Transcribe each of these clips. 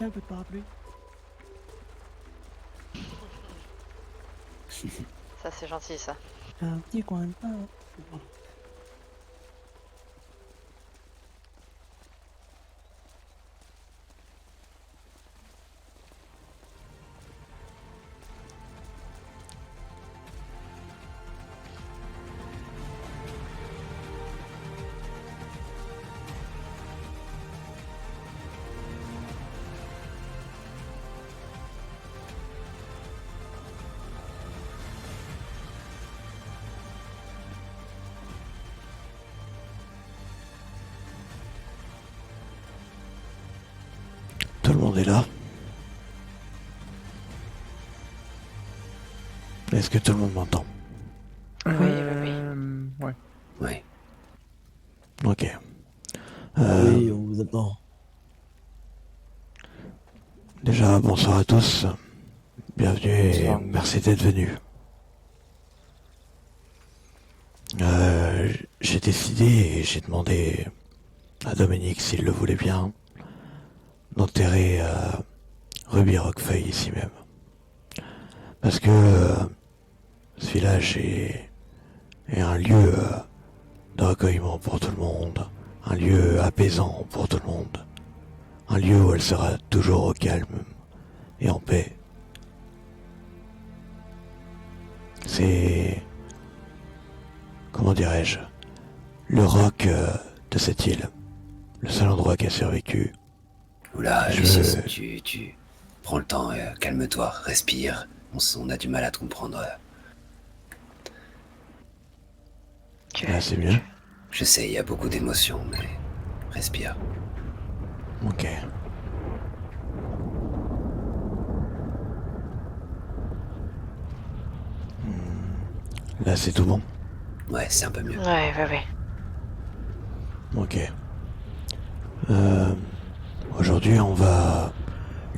tiens un peu de parapluie. Ça, c'est gentil, ça. Un petit coin de pain. Tout le monde est là. Est-ce que tout le monde m'entend? Oui. Ouais. Ouais. Ok. Oui, on vous attend. Déjà, bonsoir à tous. Bienvenue et Bonsoir. merci d'être venus. J'ai décidé et j'ai demandé à Dominique, s'il le voulait bien, d'enterrer Ruby Roquefeuille ici même. Parce que ce village est un lieu de recueillement pour tout le monde, un lieu apaisant pour tout le monde, un lieu où elle sera toujours au calme et en paix. C'est, comment dirais-je, le roc de cette île, le seul endroit qui a survécu. Oula, Je- Lucius, tu prends le temps, calme-toi, respire. On a du mal à te comprendre. Là, c'est mieux. Je sais, il y a beaucoup d'émotions, mais respire. Ok. Là, c'est tout bon. Ouais, c'est un peu mieux. Ouais. Ok. Aujourd'hui, on va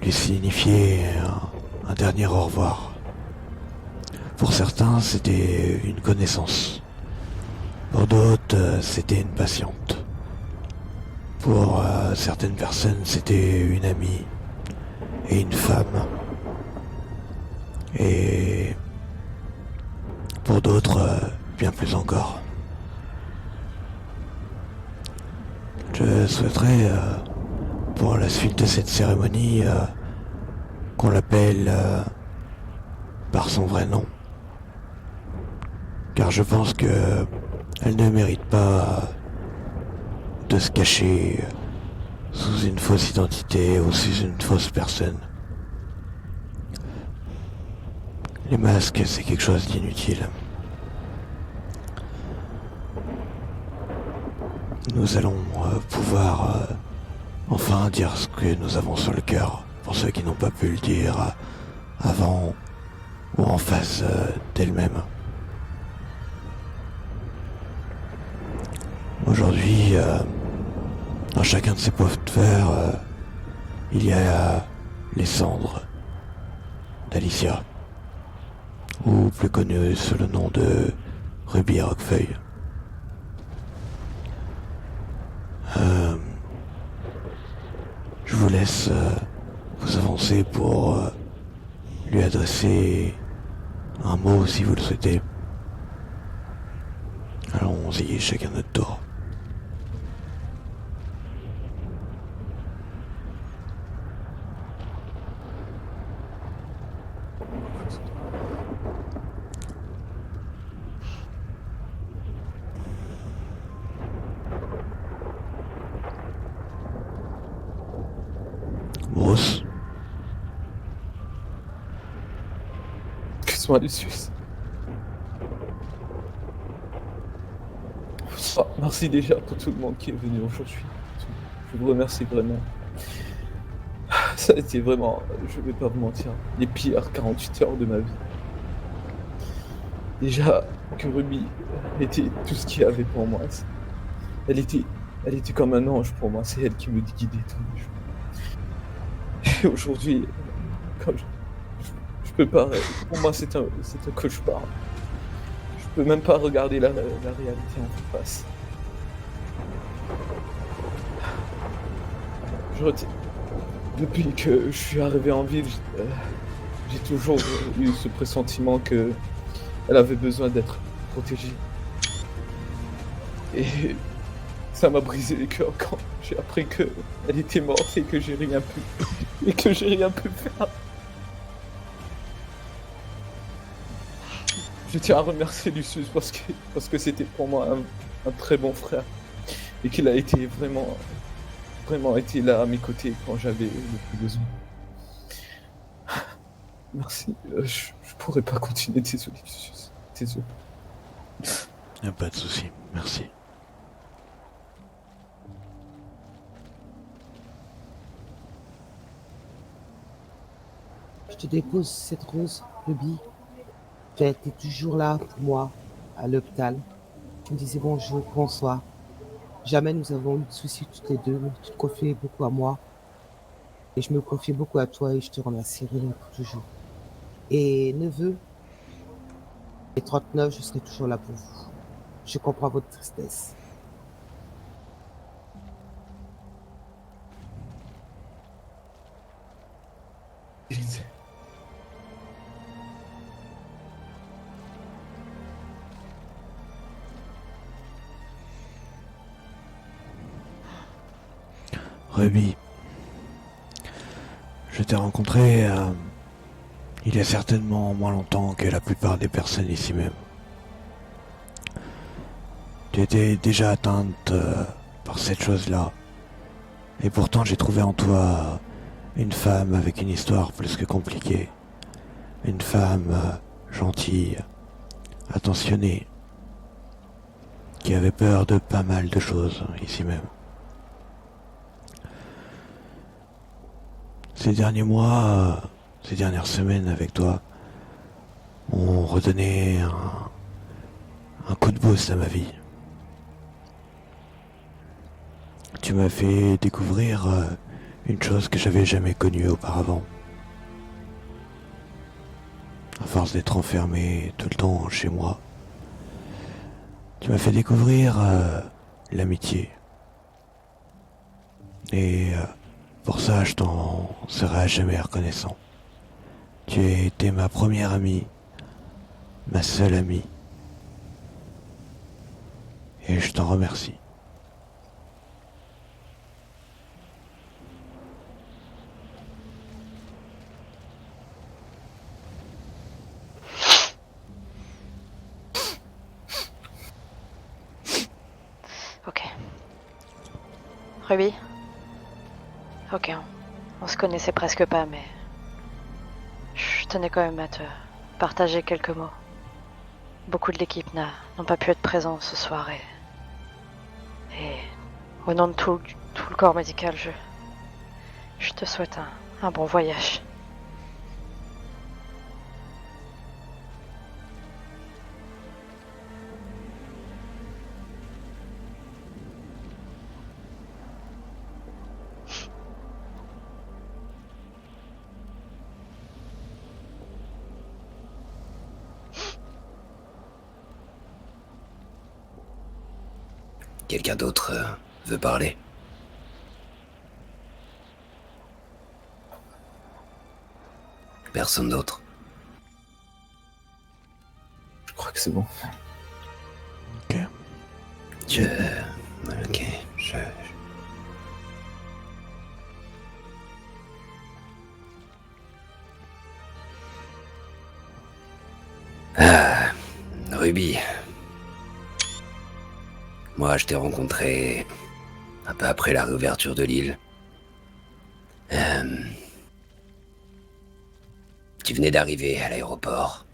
lui signifier un dernier au revoir. Pour certains, c'était une connaissance. Pour d'autres, c'était une patiente. Pour certaines personnes, c'était une amie et une femme. Et pour d'autres, bien plus encore. Je souhaiterais, pour la suite de cette cérémonie, qu'on l'appelle par son vrai nom. Car je pense que elle ne mérite pas de se cacher sous une fausse identité ou sous une fausse personne. Les masques, c'est quelque chose d'inutile. Nous allons pouvoir enfin dire ce que nous avons sur le cœur, pour ceux qui n'ont pas pu le dire avant ou en face d'elle-même. Aujourd'hui, dans chacun de ces pots de fer, il y a les cendres d'Alicia, ou plus connue sous le nom de Ruby Roquefeuille. Je vous laisse vous avancer pour lui adresser un mot si vous le souhaitez. Allons-y, chacun notre tour. Bruce, Excuse-moi, Lucius. Merci déjà pour tout le monde qui est venu aujourd'hui. Je vous remercie vraiment. Ça a été vraiment, je vais pas vous mentir, les pires 48 heures de ma vie. Déjà que Ruby était tout ce qu'il y avait pour moi. Elle était comme un ange pour moi. C'est elle qui me guidait tous les jours. Et aujourd'hui, quand je peux pas. Pour moi, c'est un cauchemar. Je peux même pas regarder la réalité en face. depuis que je suis arrivé en ville, j'ai toujours eu ce pressentiment que elle avait besoin d'être protégée. Et ça m'a brisé le cœur quand j'ai appris qu'elle était morte et que j'ai rien pu faire. Je tiens à remercier Lucius parce que c'était pour moi un très bon frère et qu'il a été vraiment été là à mes côtés quand j'avais le plus besoin. Merci. Je pourrais pas continuer, désolé Lucius. Désolé. Y a pas de souci, merci. Je te dépose cette rose, Ruby. Tu as été toujours là pour moi, à l'hôpital. Tu me disais bonjour, bonsoir. Jamais nous avons eu de soucis toutes les deux. Tu te confiais beaucoup à moi. Et je me confiais beaucoup à toi et je te remercierai pour toujours. Et neveu, les 39, je serai toujours là pour vous. Je comprends votre tristesse. Ruby, je t'ai rencontré il y a certainement moins longtemps que la plupart des personnes ici même. Tu étais déjà atteinte par cette chose-là. Et pourtant j'ai trouvé en toi une femme avec une histoire plus que compliquée. Une femme gentille, attentionnée, qui avait peur de pas mal de choses ici même. Ces derniers mois, ces dernières semaines avec toi, ont redonné un coup de boost à ma vie. Tu m'as fait découvrir une chose que j'avais jamais connue auparavant. À force d'être enfermé tout le temps chez moi, tu m'as fait découvrir l'amitié. Et pour ça, je t'en serai à jamais reconnaissant. Tu as été ma première amie, ma seule amie. Et je t'en remercie. Ok. Ruby. Ok, on se connaissait presque pas, mais je tenais quand même à te partager quelques mots. Beaucoup de l'équipe n'ont pas pu être présents ce soir et au nom de tout le corps médical, je te souhaite un bon voyage. Quelqu'un d'autre veut parler? Personne d'autre? Je crois que c'est bon. Ok. Ok, Ah, Ruby. Moi, je t'ai rencontré un peu après la réouverture de l'île. Tu venais d'arriver à l'aéroport.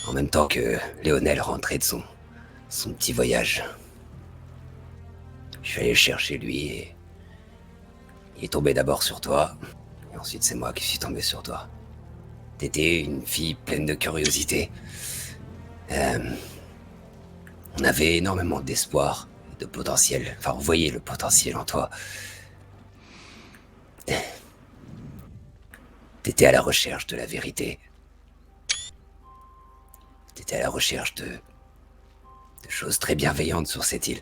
En même temps que Léonel rentrait de son petit voyage. Je suis allé le chercher lui et il est tombé d'abord sur toi. Et ensuite c'est moi qui suis tombé sur toi. T'étais une fille pleine de curiosité. On avait énormément d'espoir, de potentiel. Enfin, on voyait le potentiel en toi. T'étais à la recherche de la vérité. T'étais à la recherche de choses très bienveillantes sur cette île.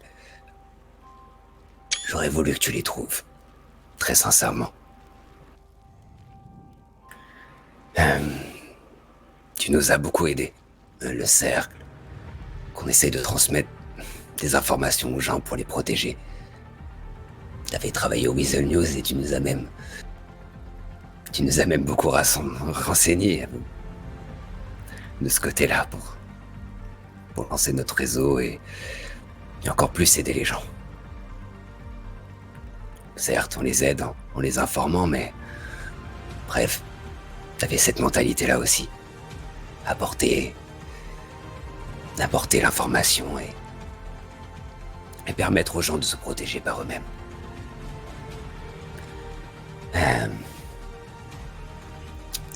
J'aurais voulu que tu les trouves. très sincèrement. Euh, Tu nous as beaucoup aidés. Le cercle, qu'on essaye de transmettre des informations aux gens pour les protéger. T'avais travaillé au Weasel News et tu nous as même beaucoup renseigné de ce côté-là pour lancer notre réseau et encore plus aider les gens. Certes, on les aide en les informant, mais bref, t'avais cette mentalité-là aussi. Apporter l'information et permettre aux gens de se protéger par eux-mêmes.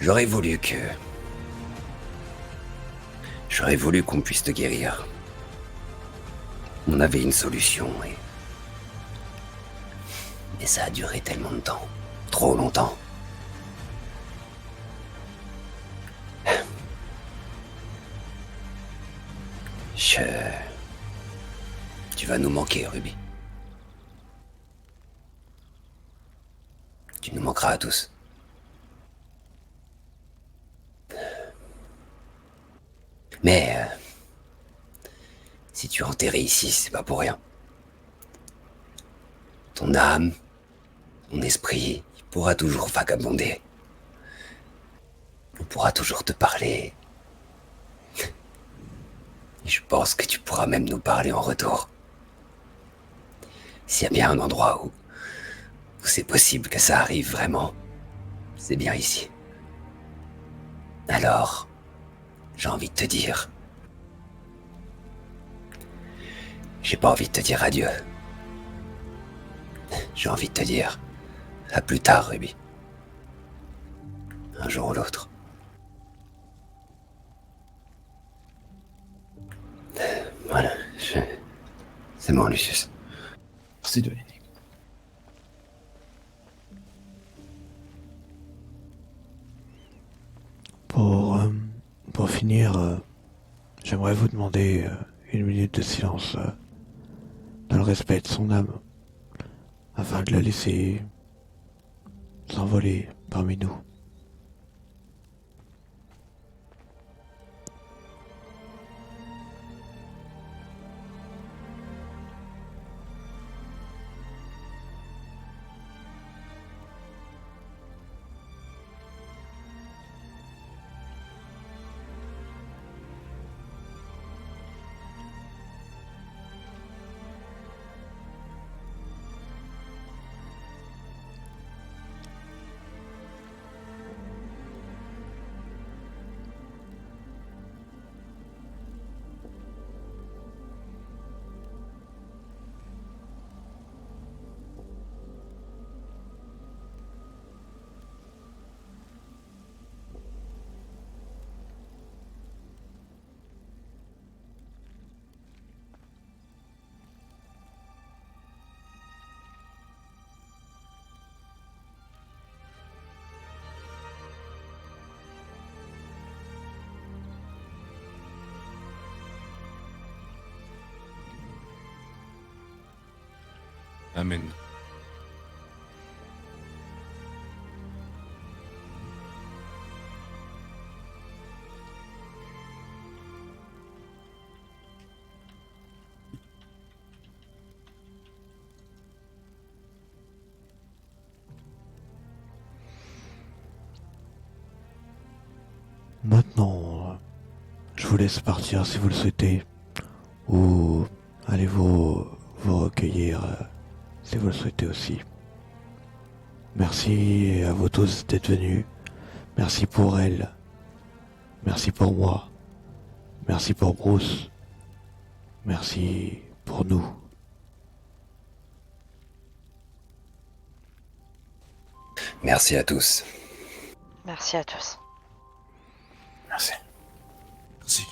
J'aurais voulu qu'on puisse te guérir. On avait une solution mais ça a duré tellement de temps, trop longtemps. Tu vas nous manquer, Ruby. Tu nous manqueras à tous. Mais si tu es enterré ici, c'est pas pour rien. Ton âme, ton esprit, il pourra toujours vagabonder. On pourra toujours te parler. Et je pense que tu pourras même nous parler en retour. S'il y a bien un endroit où c'est possible que ça arrive vraiment, c'est bien ici. Alors, j'ai envie de te dire... J'ai pas envie de te dire adieu. J'ai envie de te dire à plus tard, Ruby. Un jour ou l'autre. Voilà, c'est bon, Lucius. Merci, Dominique. Pour finir, j'aimerais vous demander une minute de silence dans le respect de son âme, afin de la laisser s'envoler parmi nous. Amen. Maintenant, je vous laisse partir si vous le souhaitez, ou allez vous recueillir si vous le souhaitez aussi. Merci à vous tous d'être venus. Merci pour elle. Merci pour moi. Merci pour Bruce. Merci pour nous. Merci à tous. Merci à tous. Merci. Merci.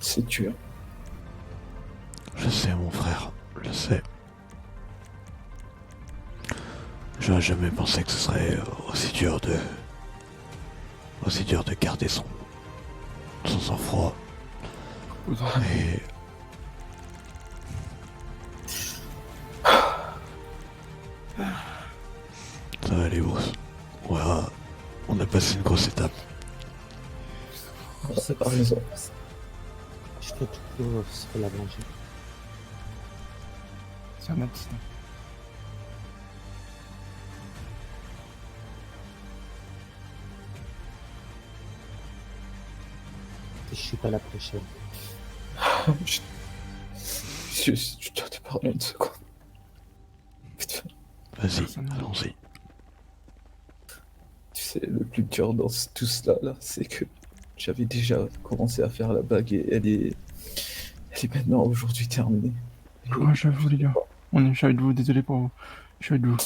C'est dur. Je sais, mon frère, je sais. J'aurais jamais pensé que ce serait aussi dur de garder son sang-froid. Et ça va aller, Bruce. On a passé une grosse étape. Je sais T'as que raison. je fais tout pour se la venger. C'est un accident. Et je suis pas la prochaine. Je dois te parler une seconde. Putain, Vas-y, Personne. allons-y. tu sais, le plus dur dans tout cela, là, c'est que j'avais déjà commencé à faire la bague et elle est maintenant aujourd'hui terminée. Courage à vous, les gars. Je suis avec vous, désolé pour vous. Je suis avec vous.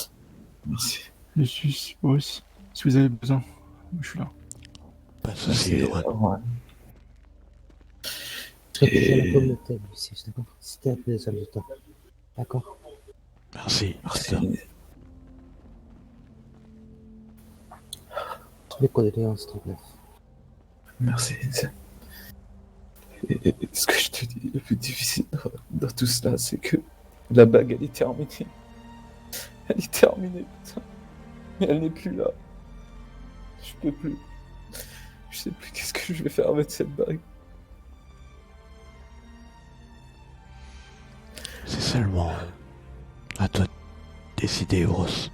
Merci. Lucius, Boris, si vous avez besoin, je suis là. Pas de soucis, Edouard. Ouais. Je serai plus à Et- la communauté, Lucius, d'accord? C'était un plaisir de toi. D'accord? Merci. Merci. Tous les condoléances, 39. Merci. Et ce que je te dis, le plus difficile dans tout cela, c'est que la bague, elle est terminée. Elle est terminée, putain. Mais elle n'est plus là. Je peux plus. Je sais plus qu'est-ce que je vais faire avec cette bague. C'est seulement à toi de décider, Bruce.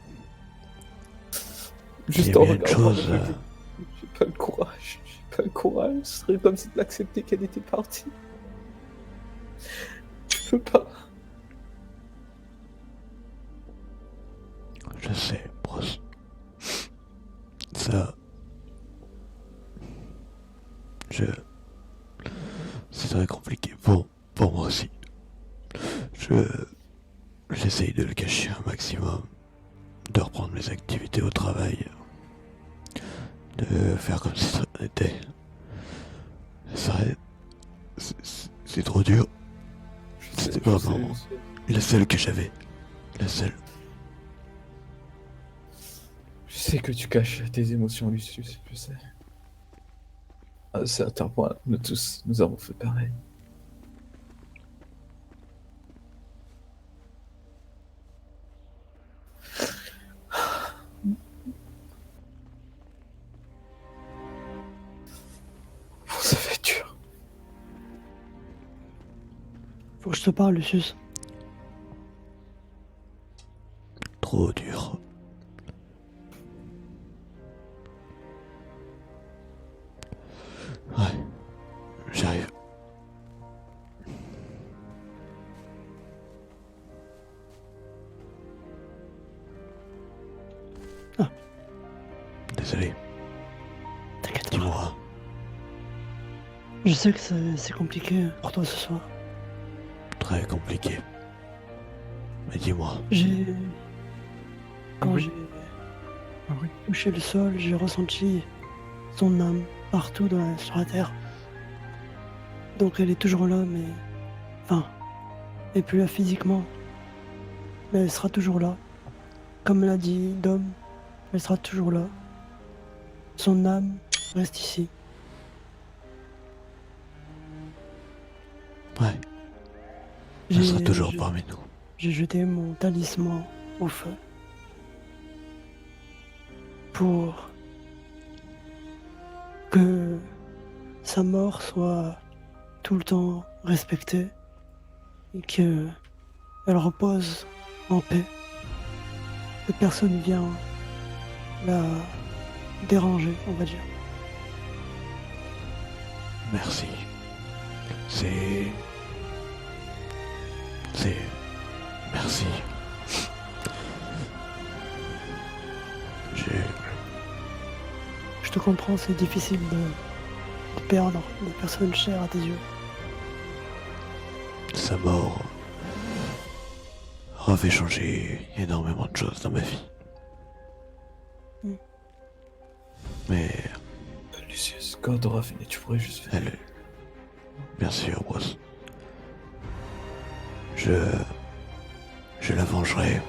Juste Il y a en bien une regardant chose, la bague, j'ai pas le courage. J'ai pas le courage. Ce serait comme si d'accepter qu'elle était partie. Je peux pas. Je sais, Bruce. Ça... C'est très compliqué pour moi aussi. J'essaye de le cacher un maximum, de reprendre mes activités au travail, de faire comme si ça n'était. C'est trop dur. C'était vraiment la seule que j'avais. La seule. Je sais que tu caches tes émotions, Lucius, je sais. À un certain point, nous tous, nous avons fait pareil. Ça fait dur. Faut que je te parle, Lucius. Trop dur. Ouais, j'arrive. Ah. Désolé, T'inquiète pas. dis-moi. Je sais que c'est compliqué pour toi ce soir. Très compliqué. Mais dis-moi. Quand Oui. j'ai Ah oui. touché le sol, j'ai ressenti son âme partout sur la terre. Donc elle est toujours là, mais... Enfin, elle est plus là physiquement. Mais elle sera toujours là. Comme l'a dit Dom, elle sera toujours là. Son âme reste ici. Ouais, elle sera J'ai- toujours je- parmi nous. J'ai jeté mon talisman au feu. Pour que sa mort soit tout le temps respectée et que elle repose en paix. Que personne vient la déranger, on va dire. Merci. C'est... Merci. Je te comprends, c'est difficile de perdre des personnes chères à tes yeux. Sa mort a fait changer énormément de choses dans ma vie. Mm. Mais Lucius, quand t'auras fini, tu pourrais juste faire. Bien sûr, Bruce. Je la vengerai.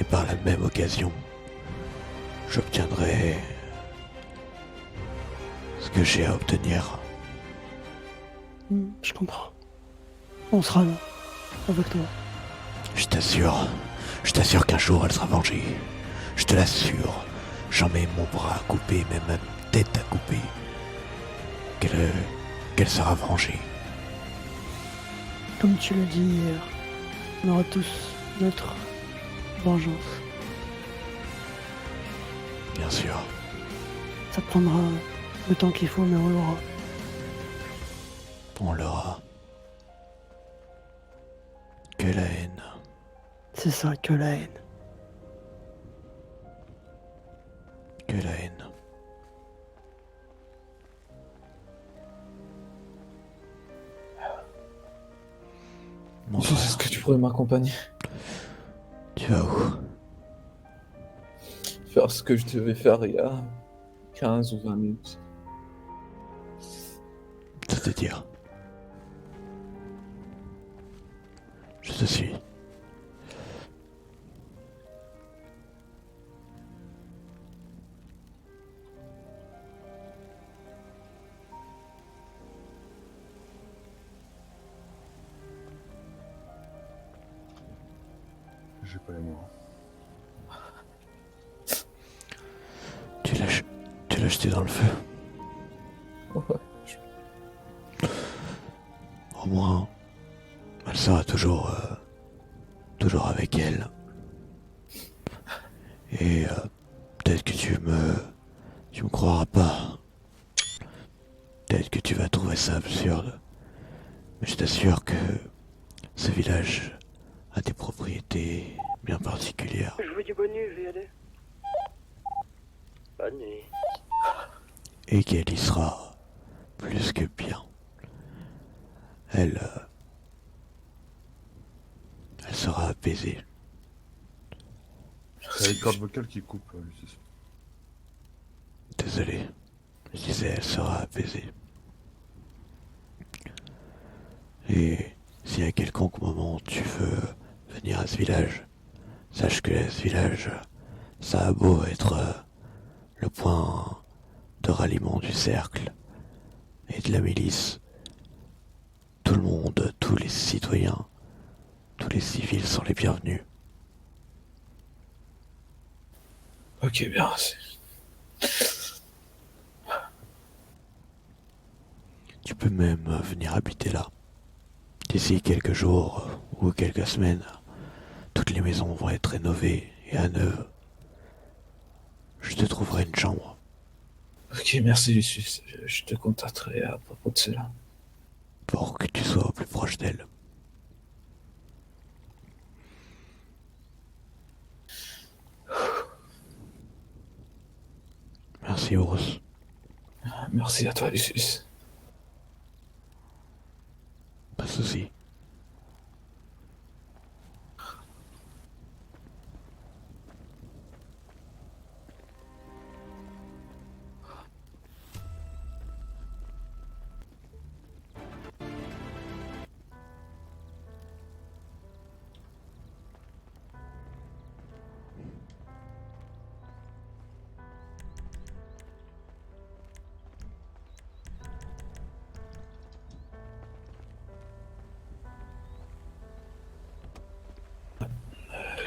Et par la même occasion, j'obtiendrai ce que j'ai à obtenir. Je comprends. On sera là, avec toi. Je t'assure qu'un jour elle sera vengée. Je te l'assure. J'en mets mon bras à couper, même ma tête à couper. Qu'elle sera vengée. Comme tu l'as dit hier, on aura tous notre vengeance. Bien sûr. Ça prendra le temps qu'il faut, mais on l'aura. On l'aura. Que la haine. C'est ça, que la haine. Que la haine. Mon Lucius, frère, est-ce que tu pourrais m'accompagner? tu vas où? Faire ce que je devais faire il y a 15 ou 20 minutes. C'est-à-dire? Je te suis. J'ai pas les mots. Tu l'as jeté dans le feu. Ouais. Au moins, elle sera toujours avec elle. Et peut-être que tu me croiras pas. Peut-être que tu vas trouver ça absurde. Mais je t'assure que ce village a des propriétés bien particulières. Je vous dis bonne nuit, je vais y aller. Bonne nuit. Et qu'elle y sera plus que bien. Elle sera apaisée. C'est les cordes vocales qui coupent, Lucius. Désolé. Je disais, elle sera apaisée. Et si à quelconque moment tu veux venir à ce village, sache que ce village, ça a beau être le point de ralliement du cercle et de la milice. Tout le monde, tous les citoyens, tous les civils sont les bienvenus. Ok, bien. Tu peux même venir habiter là. D'ici quelques jours ou quelques semaines, toutes les maisons vont être rénovées et à neuf. Je te trouverai une chambre. Ok, merci Lucius. Je te contacterai à propos de cela. Pour que tu sois au plus proche d'elle. Merci, Horus. Merci à toi, Lucius. Pas de soucis.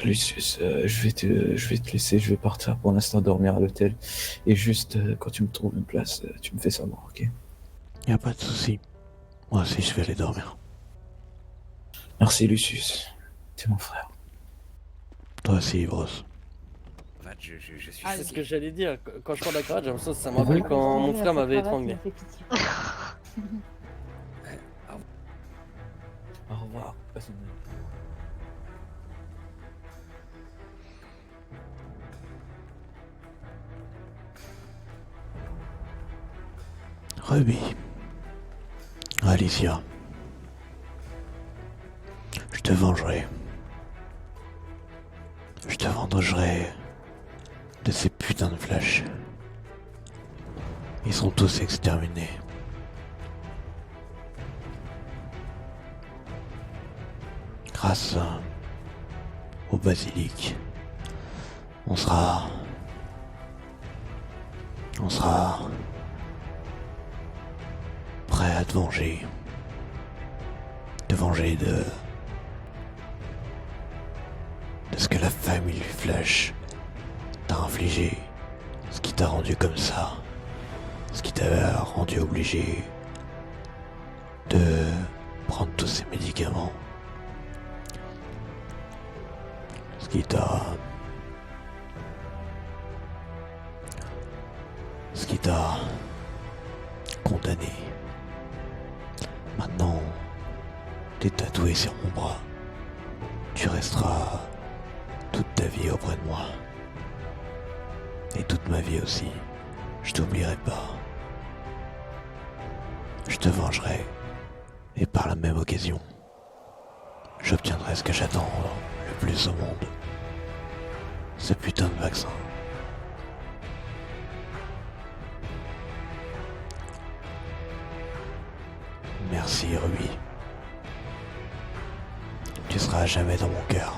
Lucius, je vais te laisser, je vais partir pour l'instant dormir à l'hôtel. Et juste, quand tu me trouves une place, tu me fais savoir, ok? Y a pas de soucis. Moi aussi, je vais aller dormir. Merci Lucius. T'es mon frère. Toi aussi, Bros. En fait, je suis C'est ce fatigué. que j'allais dire. Quand je parle de la cravate, j'ai l'impression que ça me rappelle quand mon frère m'avait étranglé. Au revoir. Ruby. Alicia. Je te vengerai. Je te vengerai de ces putains de flashs. Ils sont tous exterminés. grâce au basilic, on sera prêt à te venger. Te venger de ce que la famille Flash t'a infligé, ce qui t'a rendu comme ça, ce qui t'a rendu obligé de prendre tous ces médicaments, ce qui t'a condamné. Maintenant, t'es tatoué sur mon bras. Tu resteras toute ta vie auprès de moi. Et toute ma vie aussi. Je t'oublierai pas. Je te vengerai. Et par la même occasion, j'obtiendrai ce que j'attends le plus au monde. Ce putain de vaccin. Merci Ruby. Tu seras à jamais dans mon cœur.